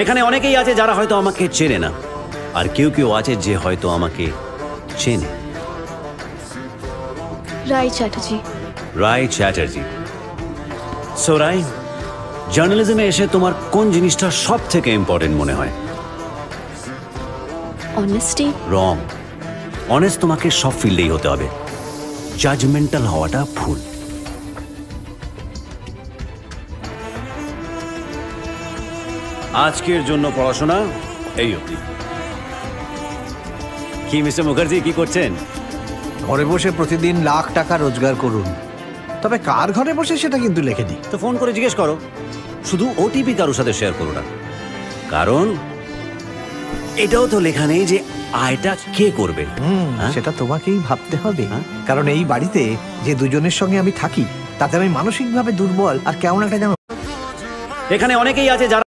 এখানে অনেকেই আছে যারা হয়তো আমাকে চেনে না, আর কেউ কেউ আছে যে হয়তো আমাকে চেনে। রায় চ্যাটার্জি। রায় চ্যাটার্জি। সো রায়, জার্নালিজমে এসে তোমার কোন জিনিসটা সব থেকে ইম্পর্টেন্ট মনে হয়? অনেস্টি। রং। অনেস্ট তোমাকে সব ফিল্ডেই হতে হবে, জাজমেন্টাল হওয়াটা ভুল। আজকের জন্য পড়াশোনা এই অবধি। কি মিস্টার মুখার্জি, কি করছেন? ঘরে বসে প্রতিদিন লাখ টাকা রোজগার করুন, তবে কার ঘরে বসে সেটা কিন্তু লিখে দিই। তো ফোন করে জিজ্ঞেস করো, শুধু ওটিপি কারোর সাথে শেয়ার করো না, কারণ এটাও তো লেখা নেই যে আয়টা কে করবে। সেটা তোমাকেই ভাবতে হবে, কারণ এই বাড়িতে যে দুজনের সঙ্গে আমি থাকি তাতে আমি মানসিকভাবে দুর্বল আর কেমন একটা যেন। এখানে অনেকেই আছে যারা